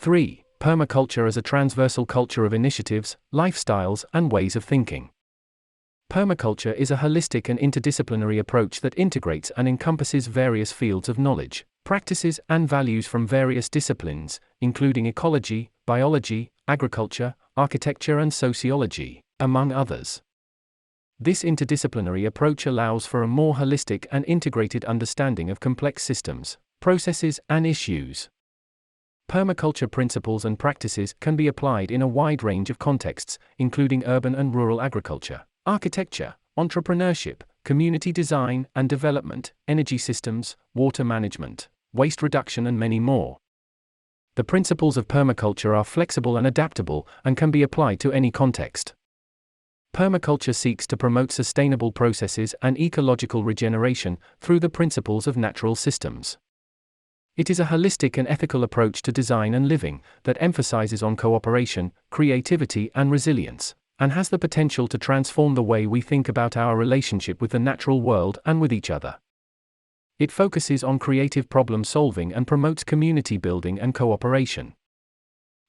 3. Permaculture as a transversal culture of initiatives, lifestyles, and ways of thinking. Permaculture is a holistic and interdisciplinary approach that integrates and encompasses various fields of knowledge, practices, and values from various disciplines, including ecology, biology, agriculture, architecture, and sociology, among others. This interdisciplinary approach allows for a more holistic and integrated understanding of complex systems, processes, and issues. Permaculture principles and practices can be applied in a wide range of contexts, including urban and rural agriculture, architecture, entrepreneurship, community design and development, energy systems, water management, waste reduction, and many more. The principles of permaculture are flexible and adaptable and can be applied to any context. Permaculture seeks to promote sustainable processes and ecological regeneration through the principles of natural systems. It is a holistic and ethical approach to design and living that emphasizes on cooperation, creativity, and resilience, and has the potential to transform the way we think about our relationship with the natural world and with each other. It focuses on creative problem solving and promotes community building and cooperation.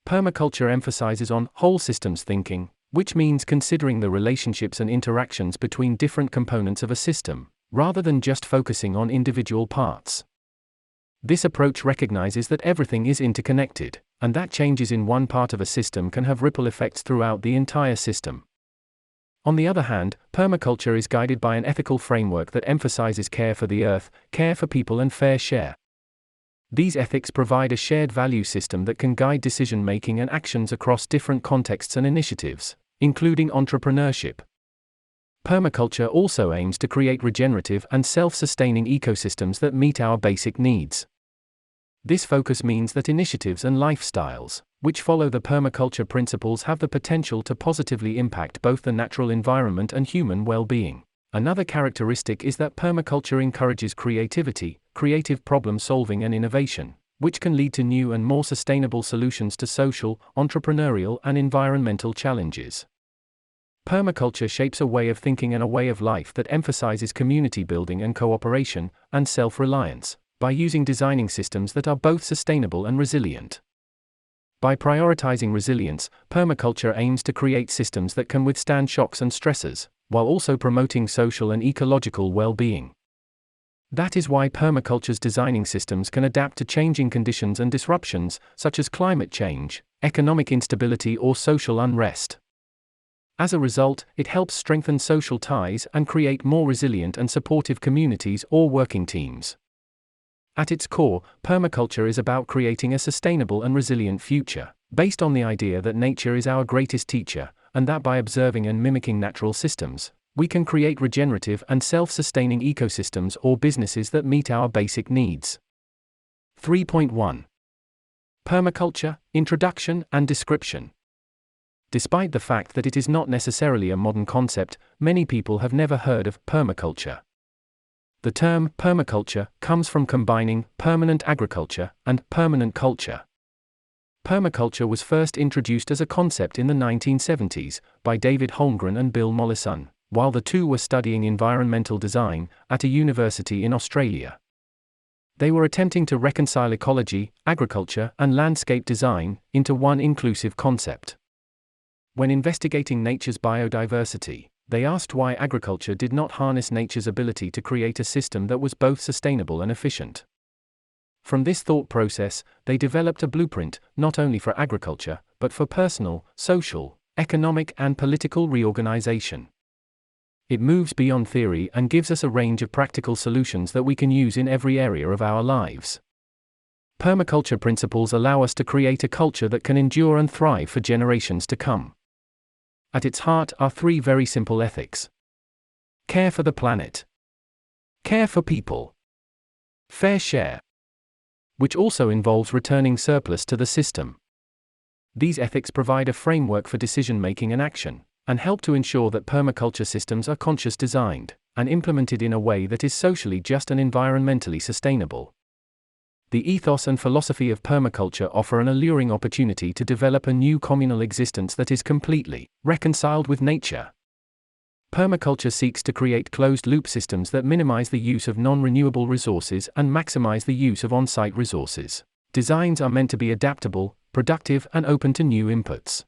Permaculture emphasizes on whole systems thinking, which means considering the relationships and interactions between different components of a system, rather than just focusing on individual parts. This approach recognizes that everything is interconnected, and that changes in one part of a system can have ripple effects throughout the entire system. On the other hand, permaculture is guided by an ethical framework that emphasizes care for the earth, care for people, and fair share. These ethics provide a shared value system that can guide decision-making and actions across different contexts and initiatives, including entrepreneurship. Permaculture also aims to create regenerative and self-sustaining ecosystems that meet our basic needs. This focus means that initiatives and lifestyles, which follow the permaculture principles, have the potential to positively impact both the natural environment and human well-being. Another characteristic is that permaculture encourages creativity, creative problem solving, and innovation, which can lead to new and more sustainable solutions to social, entrepreneurial, and environmental challenges. Permaculture shapes a way of thinking and a way of life that emphasizes community building and cooperation, and self-reliance, by using designing systems that are both sustainable and resilient. By prioritizing resilience, permaculture aims to create systems that can withstand shocks and stresses, while also promoting social and ecological well-being. That is why permaculture's designing systems can adapt to changing conditions and disruptions, such as climate change, economic instability, or social unrest. As a result, it helps strengthen social ties and create more resilient and supportive communities or working teams. At its core, permaculture is about creating a sustainable and resilient future, based on the idea that nature is our greatest teacher, and that by observing and mimicking natural systems, we can create regenerative and self-sustaining ecosystems or businesses that meet our basic needs. 3.1. Permaculture, Introduction and Description. Despite the fact that it is not necessarily a modern concept, many people have never heard of permaculture. The term permaculture comes from combining permanent agriculture and permanent culture. Permaculture was first introduced as a concept in the 1970s by David Holmgren and Bill Mollison, while the two were studying environmental design at a university in Australia. They were attempting to reconcile ecology, agriculture, and landscape design into one inclusive concept. When investigating nature's biodiversity, they asked why agriculture did not harness nature's ability to create a system that was both sustainable and efficient. From this thought process, they developed a blueprint, not only for agriculture, but for personal, social, economic, and political reorganization. It moves beyond theory and gives us a range of practical solutions that we can use in every area of our lives. Permaculture principles allow us to create a culture that can endure and thrive for generations to come. At its heart are three very simple ethics: care for the planet, care for people, fair share, which also involves returning surplus to the system. These ethics provide a framework for decision-making and action, and help to ensure that permaculture systems are conscious designed, and implemented in a way that is socially just and environmentally sustainable. The ethos and philosophy of permaculture offer an alluring opportunity to develop a new communal existence that is completely reconciled with nature. Permaculture seeks to create closed-loop systems that minimize the use of non-renewable resources and maximize the use of on-site resources. Designs are meant to be adaptable, productive, and open to new inputs.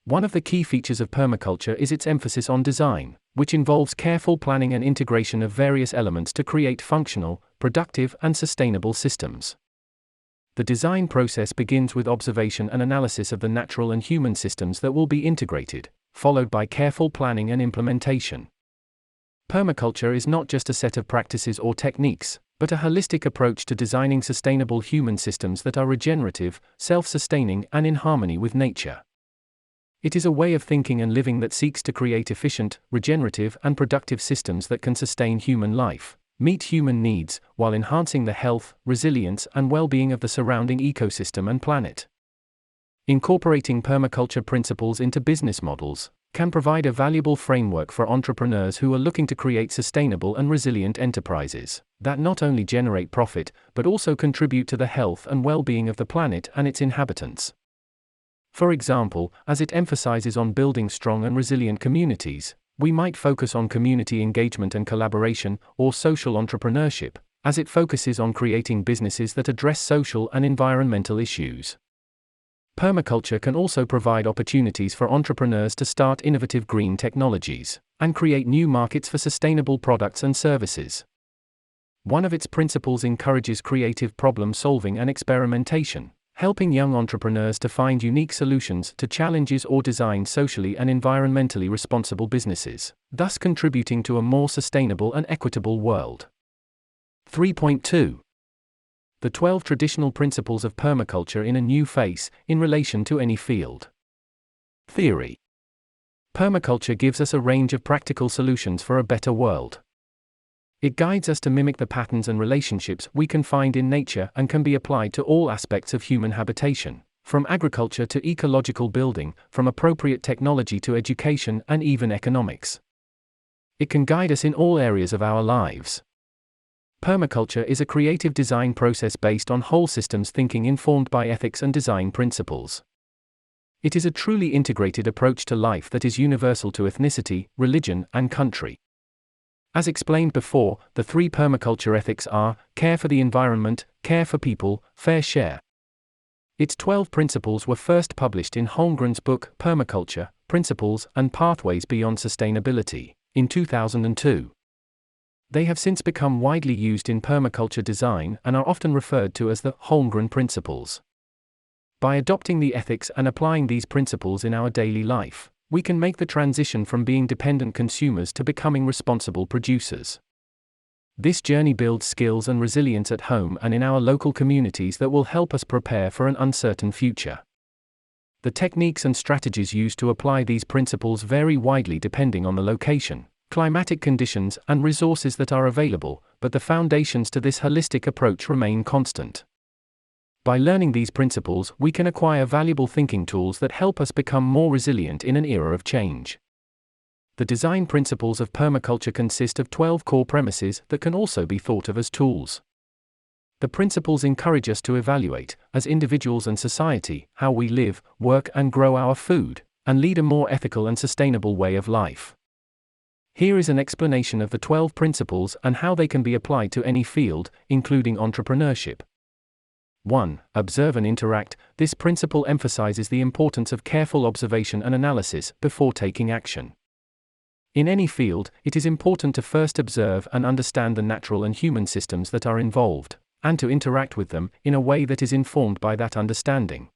One of the key features of permaculture is its emphasis on design, which involves careful planning and integration of various elements to create functional, productive, and sustainable systems. The design process begins with observation and analysis of the natural and human systems that will be integrated, followed by careful planning and implementation. Permaculture is not just a set of practices or techniques, but a holistic approach to designing sustainable human systems that are regenerative, self-sustaining, and in harmony with nature. It is a way of thinking and living that seeks to create efficient, regenerative, and productive systems that can sustain human life, meet human needs, while enhancing the health, resilience, and well-being of the surrounding ecosystem and planet. Incorporating permaculture principles into business models can provide a valuable framework for entrepreneurs who are looking to create sustainable and resilient enterprises that not only generate profit, but also contribute to the health and well-being of the planet and its inhabitants. For example, as it emphasizes on building strong and resilient communities, we might focus on community engagement and collaboration, or social entrepreneurship, as it focuses on creating businesses that address social and environmental issues. Permaculture can also provide opportunities for entrepreneurs to start innovative green technologies and create new markets for sustainable products and services. One of its principles encourages creative problem solving and experimentation, helping young entrepreneurs to find unique solutions to challenges or design socially and environmentally responsible businesses, thus contributing to a more sustainable and equitable world. 3.2. The 12 traditional principles of permaculture in a new face, in relation to any field. Theory. Permaculture gives us a range of practical solutions for a better world. It guides us to mimic the patterns and relationships we can find in nature and can be applied to all aspects of human habitation, from agriculture to ecological building, from appropriate technology to education and even economics. It can guide us in all areas of our lives. Permaculture is a creative design process based on whole systems thinking informed by ethics and design principles. It is a truly integrated approach to life that is universal to ethnicity, religion, and country. As explained before, the 3 permaculture ethics are: care for the environment, care for people, fair share. Its 12 principles were first published in Holmgren's book Permaculture, Principles and Pathways Beyond Sustainability, in 2002. They have since become widely used in permaculture design and are often referred to as the Holmgren Principles. By adopting the ethics and applying these principles in our daily life, we can make the transition from being dependent consumers to becoming responsible producers. This journey builds skills and resilience at home and in our local communities that will help us prepare for an uncertain future. The techniques and strategies used to apply these principles vary widely depending on the location, climatic conditions, and resources that are available, but the foundations to this holistic approach remain constant. By learning these principles, we can acquire valuable thinking tools that help us become more resilient in an era of change. The design principles of permaculture consist of 12 core premises that can also be thought of as tools. The principles encourage us to evaluate, as individuals and society, how we live, work, and grow our food, and lead a more ethical and sustainable way of life. Here is an explanation of the 12 principles and how they can be applied to any field, including entrepreneurship. 1. Observe and interact. This principle emphasizes the importance of careful observation and analysis before taking action. In any field, it is important to first observe and understand the natural and human systems that are involved, and to interact with them in a way that is informed by that understanding.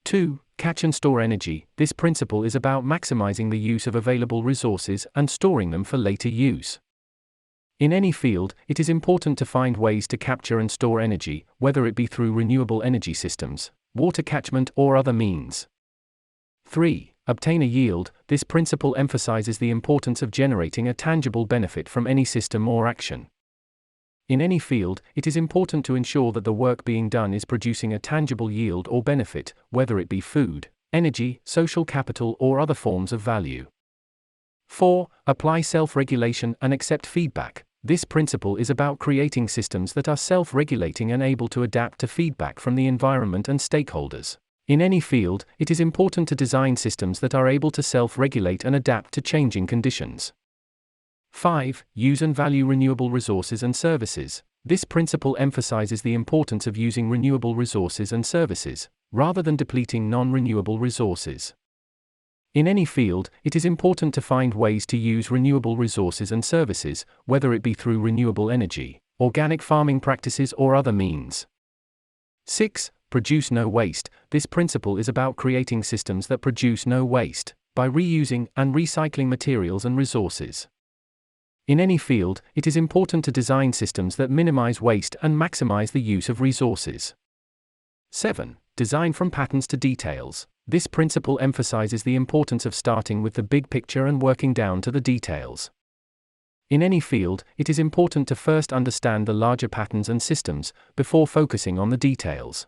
2. Catch and store energy. This principle is about maximizing the use of available resources and storing them for later use. In any field, it is important to find ways to capture and store energy, whether it be through renewable energy systems, water catchment, or other means. 3. Obtain a yield. This principle emphasizes the importance of generating a tangible benefit from any system or action. In any field, it is important to ensure that the work being done is producing a tangible yield or benefit, whether it be food, energy, social capital, or other forms of value. 4. Apply self-regulation and accept feedback. This principle is about creating systems that are self-regulating and able to adapt to feedback from the environment and stakeholders. In any field, it is important to design systems that are able to self-regulate and adapt to changing conditions. 5. Use and value renewable resources and services. This principle emphasizes the importance of using renewable resources and services, rather than depleting non-renewable resources. In any field, it is important to find ways to use renewable resources and services, whether it be through renewable energy, organic farming practices, or other means. 6. Produce no waste. This principle is about creating systems that produce no waste, by reusing and recycling materials and resources. In any field, it is important to design systems that minimize waste and maximize the use of resources. 7. Design from patterns to details. This principle emphasizes the importance of starting with the big picture and working down to the details. In any field, it is important to first understand the larger patterns and systems, before focusing on the details.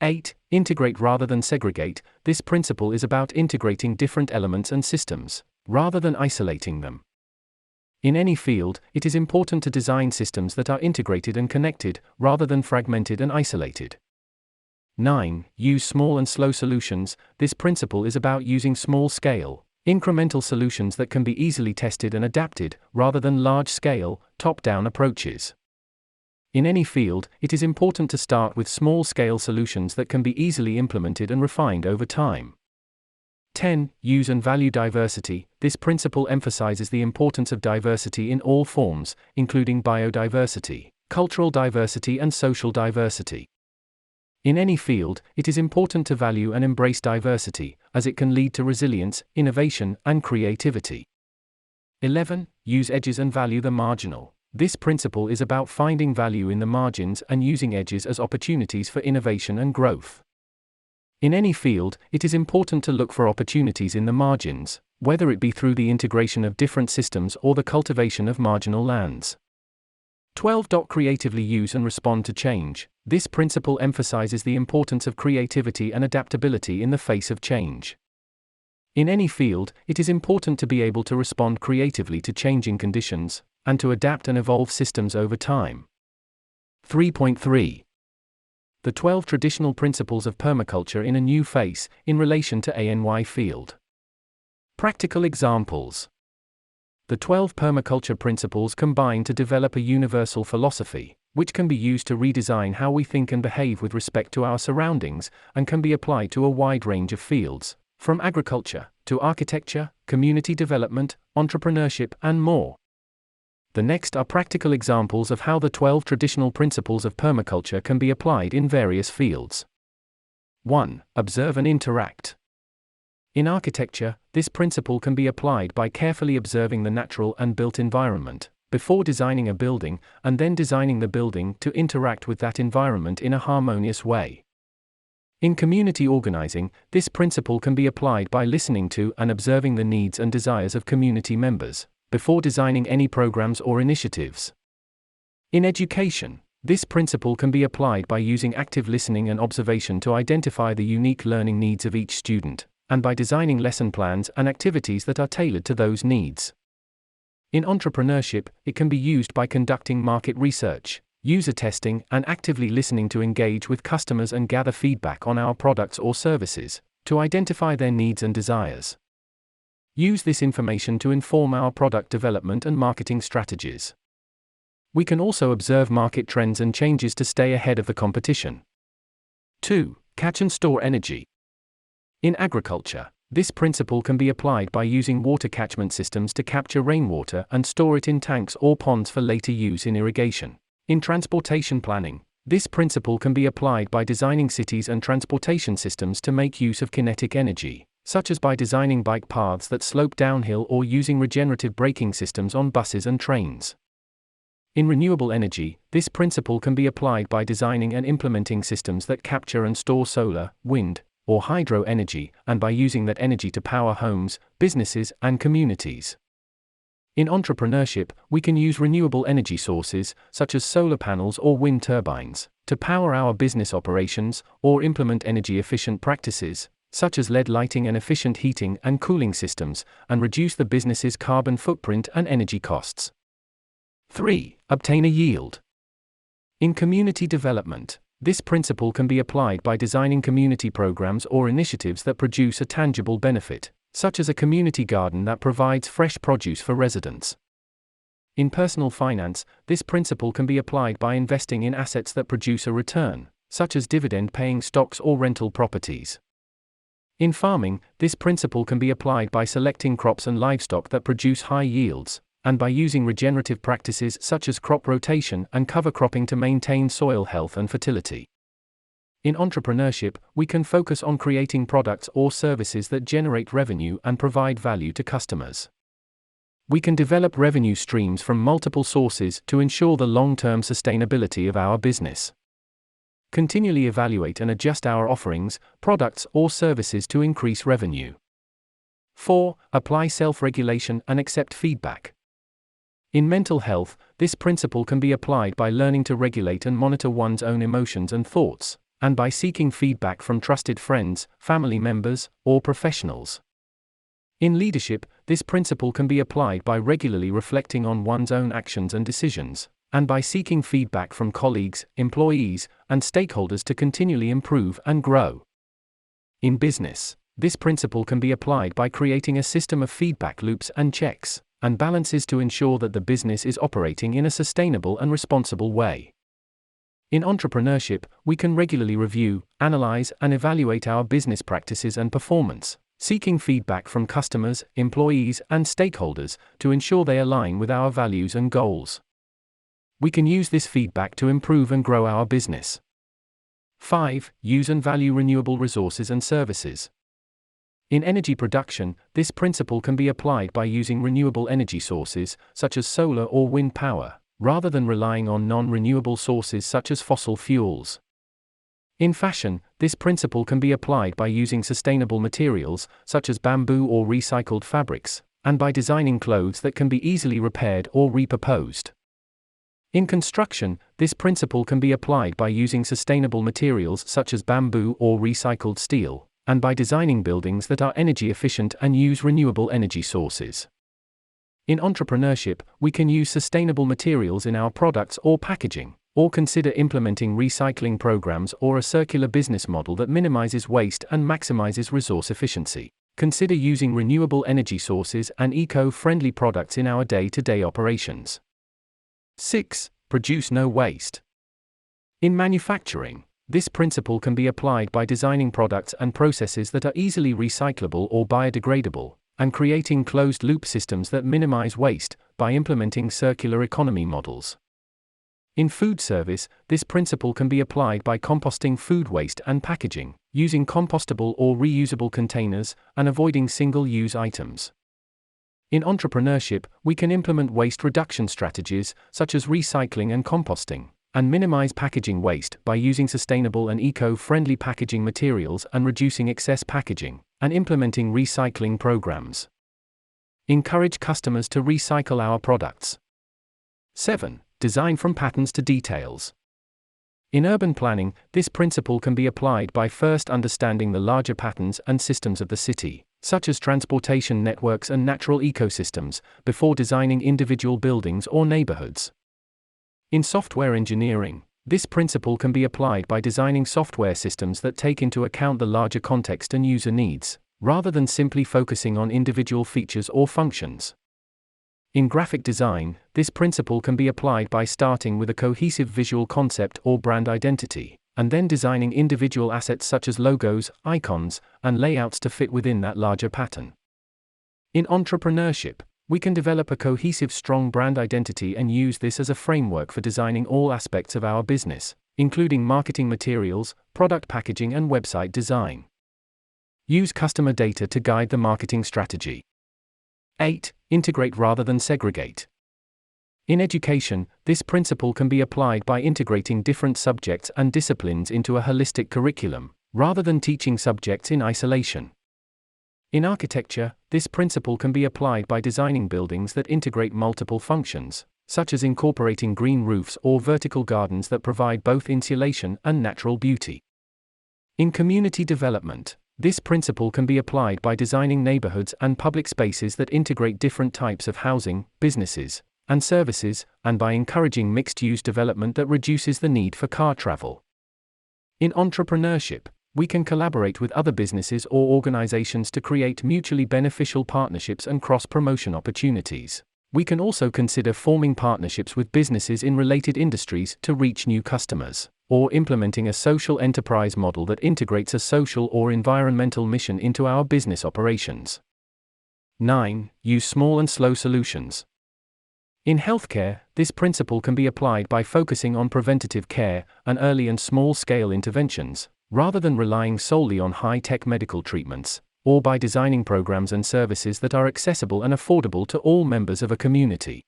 8. Integrate rather than segregate. This principle is about integrating different elements and systems, rather than isolating them. In any field, it is important to design systems that are integrated and connected, rather than fragmented and isolated. 9. Use small and slow solutions. This principle is about using small-scale, incremental solutions that can be easily tested and adapted, rather than large-scale, top-down approaches. In any field, it is important to start with small-scale solutions that can be easily implemented and refined over time. 10. Use and value diversity. This principle emphasizes the importance of diversity in all forms, including biodiversity, cultural diversity, and social diversity. In any field, it is important to value and embrace diversity, as it can lead to resilience, innovation, and creativity. 11. Use edges and value the marginal. This principle is about finding value in the margins and using edges as opportunities for innovation and growth. In any field, it is important to look for opportunities in the margins, whether it be through the integration of different systems or the cultivation of marginal lands. 12. Creatively use and respond to change. This principle emphasizes the importance of creativity and adaptability in the face of change. In any field, it is important to be able to respond creatively to changing conditions, and to adapt and evolve systems over time. 3.3. The 12 traditional principles of permaculture in a new face, in relation to ANY field. Practical examples. The 12 permaculture principles combine to develop a universal philosophy, which can be used to redesign how we think and behave with respect to our surroundings, and can be applied to a wide range of fields, from agriculture, to architecture, community development, entrepreneurship, and more. The next are practical examples of how the 12 traditional principles of permaculture can be applied in various fields. 1. Observe and interact. In architecture, this principle can be applied by carefully observing the natural and built environment, before designing a building, and then designing the building to interact with that environment in a harmonious way. In community organizing, this principle can be applied by listening to and observing the needs and desires of community members, before designing any programs or initiatives. In education, this principle can be applied by using active listening and observation to identify the unique learning needs of each student, and by designing lesson plans and activities that are tailored to those needs. In entrepreneurship, it can be used by conducting market research, user testing, and actively listening to engage with customers and gather feedback on our products or services, to identify their needs and desires. Use this information to inform our product development and marketing strategies. We can also observe market trends and changes to stay ahead of the competition. 2. Catch and store energy. In agriculture, this principle can be applied by using water catchment systems to capture rainwater and store it in tanks or ponds for later use in irrigation. In transportation planning, this principle can be applied by designing cities and transportation systems to make use of kinetic energy, such as by designing bike paths that slope downhill or using regenerative braking systems on buses and trains. In renewable energy, this principle can be applied by designing and implementing systems that capture and store solar, wind, or hydro energy, and by using that energy to power homes, businesses, and communities. In entrepreneurship, we can use renewable energy sources, such as solar panels or wind turbines, to power our business operations, or implement energy-efficient practices, such as LED lighting and efficient heating and cooling systems, and reduce the business's carbon footprint and energy costs. 3. Obtain a yield. In community development, this principle can be applied by designing community programs or initiatives that produce a tangible benefit, such as a community garden that provides fresh produce for residents. In personal finance, this principle can be applied by investing in assets that produce a return, such as dividend-paying stocks or rental properties. In farming, this principle can be applied by selecting crops and livestock that produce high yields, and by using regenerative practices such as crop rotation and cover cropping to maintain soil health and fertility. In entrepreneurship, we can focus on creating products or services that generate revenue and provide value to customers. We can develop revenue streams from multiple sources to ensure the long-term sustainability of our business. Continually evaluate and adjust our offerings, products, or services to increase revenue. 4. Apply self-regulation and accept feedback. In mental health, this principle can be applied by learning to regulate and monitor one's own emotions and thoughts, and by seeking feedback from trusted friends, family members, or professionals. In leadership, this principle can be applied by regularly reflecting on one's own actions and decisions, and by seeking feedback from colleagues, employees, and stakeholders to continually improve and grow. In business, this principle can be applied by creating a system of feedback loops and checks and balances to ensure that the business is operating in a sustainable and responsible way. In entrepreneurship, we can regularly review, analyze, and evaluate our business practices and performance, seeking feedback from customers, employees, and stakeholders to ensure they align with our values and goals. We can use this feedback to improve and grow our business. 5. Use and value renewable resources and services. In energy production, this principle can be applied by using renewable energy sources, such as solar or wind power, rather than relying on non-renewable sources such as fossil fuels. In fashion, this principle can be applied by using sustainable materials, such as bamboo or recycled fabrics, and by designing clothes that can be easily repaired or repurposed. In construction, this principle can be applied by using sustainable materials such as bamboo or recycled steel, and by designing buildings that are energy efficient and use renewable energy sources. In entrepreneurship, we can use sustainable materials in our products or packaging, or consider implementing recycling programs or a circular business model that minimizes waste and maximizes resource efficiency. Consider using renewable energy sources and eco-friendly products in our day-to-day operations. 6. Produce no waste. In manufacturing, this principle can be applied by designing products and processes that are easily recyclable or biodegradable, and creating closed-loop systems that minimize waste by implementing circular economy models. In food service, this principle can be applied by composting food waste and packaging, using compostable or reusable containers, and avoiding single-use items. In entrepreneurship, we can implement waste reduction strategies, such as recycling and composting, and minimize packaging waste by using sustainable and eco-friendly packaging materials and reducing excess packaging, and implementing recycling programs. Encourage customers to recycle our products. 7. Design from patterns to details. In urban planning, this principle can be applied by first understanding the larger patterns and systems of the city, such as transportation networks and natural ecosystems, before designing individual buildings or neighborhoods. In software engineering, this principle can be applied by designing software systems that take into account the larger context and user needs, rather than simply focusing on individual features or functions. In graphic design, this principle can be applied by starting with a cohesive visual concept or brand identity, and then designing individual assets such as logos, icons, and layouts to fit within that larger pattern. In entrepreneurship, we can develop a cohesive, strong brand identity and use this as a framework for designing all aspects of our business, including marketing materials, product packaging, and website design. Use customer data to guide the marketing strategy. 8. Integrate rather than segregate. In education, this principle can be applied by integrating different subjects and disciplines into a holistic curriculum, rather than teaching subjects in isolation. In architecture, this principle can be applied by designing buildings that integrate multiple functions, such as incorporating green roofs or vertical gardens that provide both insulation and natural beauty. In community development, this principle can be applied by designing neighborhoods and public spaces that integrate different types of housing, businesses, and services, and by encouraging mixed-use development that reduces the need for car travel. In entrepreneurship, we can collaborate with other businesses or organizations to create mutually beneficial partnerships and cross-promotion opportunities. We can also consider forming partnerships with businesses in related industries to reach new customers. or implementing a social enterprise model that integrates a social or environmental mission into our business operations. 9. Use small and slow solutions. In healthcare, this principle can be applied by focusing on preventative care and early and small-scale interventions, rather than relying solely on high-tech medical treatments, or by designing programs and services that are accessible and affordable to all members of a community.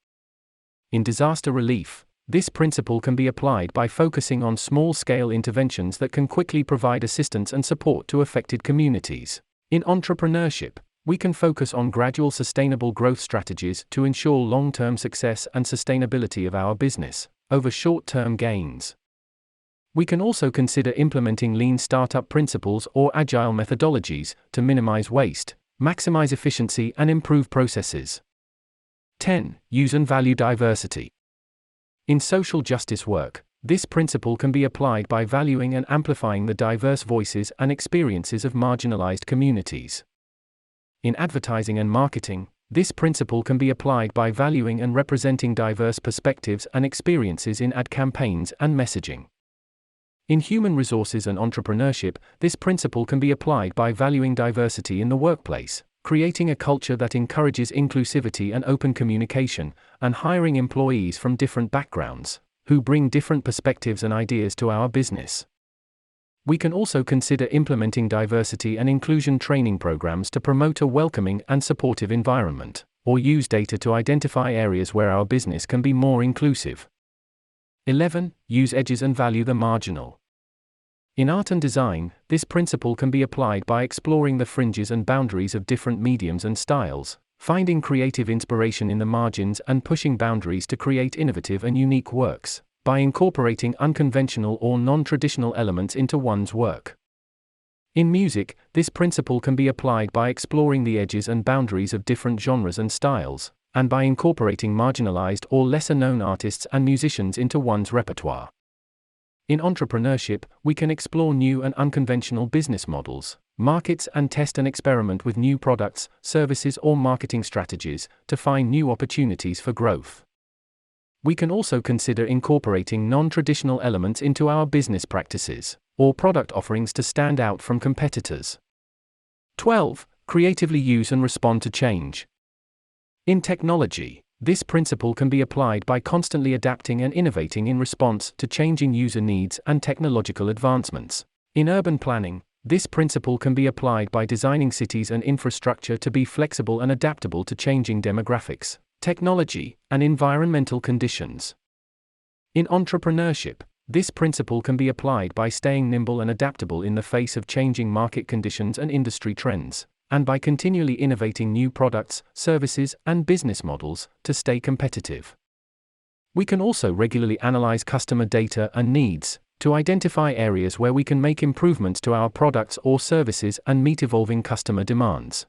In disaster relief, this principle can be applied by focusing on small-scale interventions that can quickly provide assistance and support to affected communities. In entrepreneurship, we can focus on gradual sustainable growth strategies to ensure long-term success and sustainability of our business, over short-term gains. We can also consider implementing lean startup principles or agile methodologies to minimize waste, maximize efficiency, and improve processes. 10. Use and value diversity. In social justice work, this principle can be applied by valuing and amplifying the diverse voices and experiences of marginalized communities. In advertising and marketing, this principle can be applied by valuing and representing diverse perspectives and experiences in ad campaigns and messaging. In human resources and entrepreneurship, this principle can be applied by valuing diversity in the workplace, creating a culture that encourages inclusivity and open communication, and hiring employees from different backgrounds, who bring different perspectives and ideas to our business. We can also consider implementing diversity and inclusion training programs to promote a welcoming and supportive environment, or use data to identify areas where our business can be more inclusive. 11. Use edges and value the marginal. In art and design, this principle can be applied by exploring the fringes and boundaries of different mediums and styles, finding creative inspiration in the margins and pushing boundaries to create innovative and unique works, by incorporating unconventional or non-traditional elements into one's work. In music, this principle can be applied by exploring the edges and boundaries of different genres and styles, and by incorporating marginalized or lesser-known artists and musicians into one's repertoire. In entrepreneurship, we can explore new and unconventional business models, markets, and test and experiment with new products, services, or marketing strategies to find new opportunities for growth. We can also consider incorporating non-traditional elements into our business practices, or product offerings to stand out from competitors. 12. Creatively use and respond to change. In technology, this principle can be applied by constantly adapting and innovating in response to changing user needs and technological advancements. In urban planning, this principle can be applied by designing cities and infrastructure to be flexible and adaptable to changing demographics, technology, and environmental conditions. In entrepreneurship, this principle can be applied by staying nimble and adaptable in the face of changing market conditions and industry trends, and by continually innovating new products, services, and business models to stay competitive. We can also regularly analyze customer data and needs to identify areas where we can make improvements to our products or services and meet evolving customer demands.